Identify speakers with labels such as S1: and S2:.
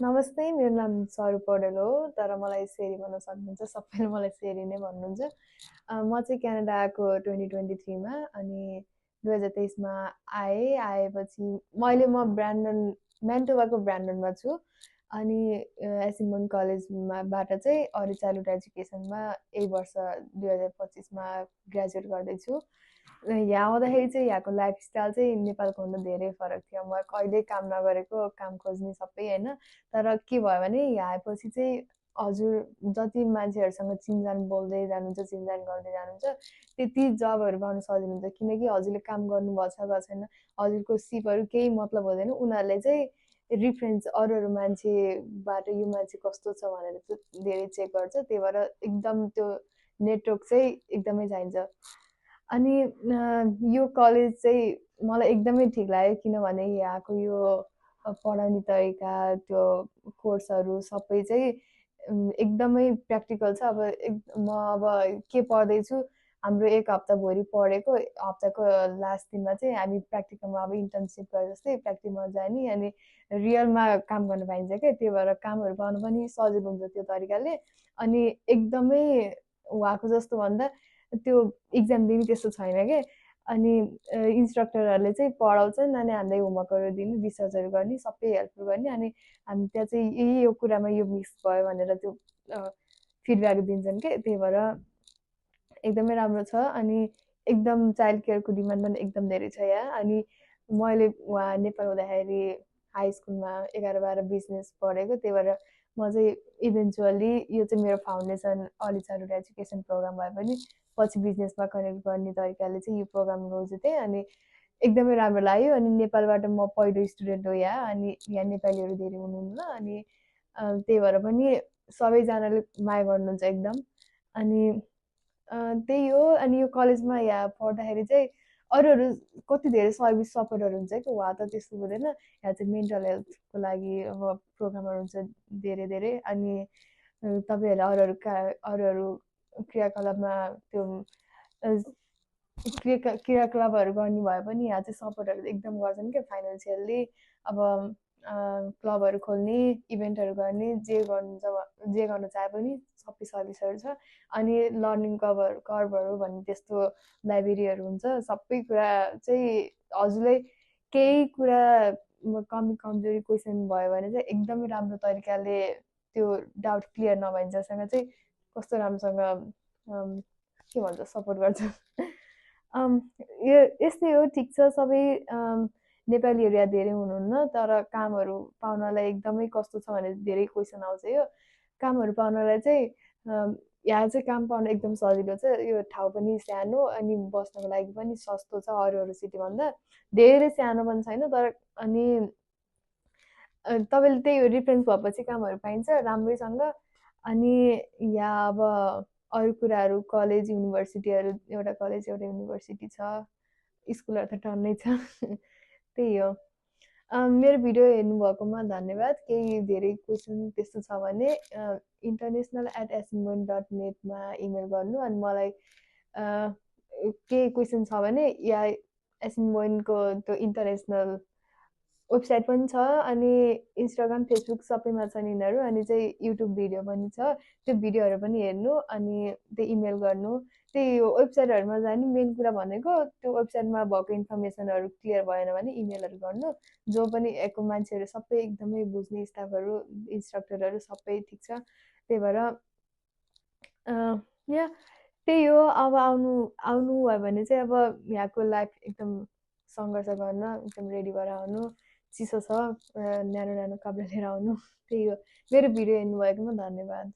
S1: नमस्ते, मेरो नाम सरू पौडेल हो, तर मलाई सेरी भन्न सक्नुहुन्छ। सबैले मलाई सेरी नै भन्नुहुन्छ। म चाहिँ क्यानाडा आएको 2023 मा अनि 2023 मा आएँ। आएपछि म ब्रान्डन म्यान्टोबाको ब्रान्डनमा छु अनि एसिम्बन कलेजबाट चाहिँ अर्ली चाइल्डहुड एजुकेसनमा यही वर्ष 2025 मा ग्रेजुएट गर्दैछु। यहाँ आउँदाखेरि चाहिँ यहाँको लाइफस्टाइल चाहिँ नेपालको भन्दा धेरै फरक थियो। म कहिल्यै काम नगरेको, काम खोज्ने सबै होइन। तर के भयो भने यहाँ आएपछि चाहिँ हजुर जति मान्छेहरूसँग चिनजान बोल्दै जानुहुन्छ, चिनजान गर्दै जानुहुन्छ, त्यति जबहरू पाउनु सजिलो हुन्छ। किनकि हजुरले काम गर्नुभएको छ गएको छैन, हजुरको सिपहरू केही मतलब हुँदैन। उनीहरूले चाहिँ रिफरेन्स अरू मान्छेबाट यो मान्छे कस्तो छ भनेर चाहिँ धेरै चेक गर्छ। त्यही भएर एकदम त्यो नेटवर्क चाहिँ एकदमै चाहिन्छ। अनि यो कलेज चाहिँ मलाई एकदमै ठिक लाग्यो, किनभने यहाँको यो पढाउने तरिका, त्यो कोर्सहरू सबै चाहिँ एकदमै प्र्याक्टिकल छ। म अब के पढ्दैछु, हाम्रो एक हप्ता भोलि पढेको, हप्ताको लास्ट दिनमा चाहिँ हामी प्र्याक्टिकलमा अब इन्टर्नसिप गरे जस्तै प्र्याक्टिकलमा जाने अनि रियलमा काम गर्न पाइन्छ क्या। त्यही भएर कामहरू पाउनु पनि सजिलो हुन्छ त्यो तरिकाले। अनि एकदमै उहाँको जस्तो भन्दा त्यो इक्जाम दिने त्यस्तो छैन क्या। अनि इन्स्ट्रक्टरहरूले चाहिँ पढाउँछन् अनि हामीलाई होमवर्कहरू दिने, रिसर्चहरू गर्ने, सबै हेल्पफुल गर्ने। अनि हामी त्यहाँ चाहिँ यो कुरामा यो मिस भयो भनेर त्यो फिडब्याक दिन्छन् क्या। त्यही भएर एकदमै राम्रो छ। अनि एकदम चाइल्ड केयरको डिमान्ड पनि एकदम धेरै छ यहाँ। अनि मैले उहाँ नेपाल हुँदाखेरि हाई स्कुलमा 11-12 बिजनेस पढेको। त्यही भएर म चाहिँ इभेन्चुअली यो चाहिँ मेरो foundation early childhood education program भए पनि पछि बिजनेसमा कनेक्ट गर्ने तरिकाले चाहिँ यो प्रोग्राम रोजेँ। अनि एकदमै राम्रो लाग्यो। अनि नेपालबाट म पहिलो स्टुडेन्ट हो यहाँ, अनि यहाँ नेपालीहरू धेरै हुनुहुन्न। अनि त्यही भएर पनि सबैजनाले माया गर्नुहुन्छ एकदम। अनि त्यही हो। अनि यो कलेजमा यहाँ पढ्दाखेरि चाहिँ अरूहरू कति धेरै सर्भिस सपोर्टहरू हुन्छ कि उहाँ त त्यस्तो हुँदैन। यहाँ चाहिँ मेन्टल हेल्थको लागि अब प्रोग्रामहरू हुन्छ धेरै धेरै। अनि तपाईँहरूले अरूहरू क्रियाकलापमा त्यो क्रियाकलापहरू गर्ने भए पनि यहाँ चाहिँ सपोर्टहरू एकदम गर्छन् क्या फाइनेन्सियल्ली। अब क्लबहरू खोल्ने, इभेन्टहरू गर्ने, जे गर्न चाहे पनि सबै सर्भिसहरू छ। अनि लर्निङ कर्भहरू भन्ने त्यस्तो लाइब्रेरीहरू हुन्छ। सबै कुरा चाहिँ हजुरलाई केही कुरा कमी कमजोरी क्वेसन भयो भने चाहिँ एकदमै राम्रो तरिकाले त्यो डाउट क्लियर नभइन्जेलसम्म चाहिँ कस्तो राम्रोसँग के भन्छ सपोर्ट गर्छ। यो यस्तै हो, ठिक छ। सबै नेपालीहरू यहाँ धेरै हुनुहुन्न, तर कामहरू पाउनलाई एकदमै कस्तो छ भने धेरै क्वेसन आउँछ। यो कामहरू पाउनलाई चाहिँ यहाँ चाहिँ काम पाउन एकदम सजिलो छ। यो ठाउँ पनि सानो अनि बस्नको लागि पनि सस्तो छ अरू सिटीभन्दा। धेरै सानो पनि छैन तर। अनि तपाईँले त्यही हो, रिफरेन्स भएपछि कामहरू पाइन्छ राम्रैसँग। अनि यहाँ अब अरू कुराहरू कलेज युनिभर्सिटीहरू, एउटा कलेज एउटा युनिभर्सिटी छ, स्कुलहरू त टन्नै छ। त्यही हो। मेरो भिडियो हेर्नुभएकोमा धन्यवाद। केही धेरै क्वेसन त्यस्तो छ भने international@asimbon.net मा इमेल गर्नु। अनि मलाई केही क्वेसन छ भने या एसिम्बोनको त्यो इन्टरनेसनल वेबसाइट पनि छ, अनि इन्स्टाग्राम फेसबुक सबैमा छन् यिनीहरू। अनि चाहिँ युट्युब भिडियो पनि छ, त्यो भिडियोहरू पनि हेर्नु अनि त्यो इमेल गर्नु। त्यही हो, वेबसाइटहरूमा जाने मेन कुरा भनेको त्यो वेबसाइटमा भएको इन्फर्मेसनहरू क्लियर भएन भने इमेलहरू गर्नु। जो पनि यहाँको मान्छेहरू सबै एकदमै बुझ्ने, स्टाफहरू, इन्स्ट्रक्टरहरू सबै ठिक छ। त्यही भएर यहाँ त्यही हो। अब आउनु भयो भने चाहिँ अब यहाँको लाइफ एकदम सङ्घर्ष गर्न एकदम रेडी भएर आउनु। चिसो छ, न्यानो न्यानो कपडा लिएर आउनु। त्यही हो। मेरो भिडियो हेर्नुभएकोमा धन्यवाद।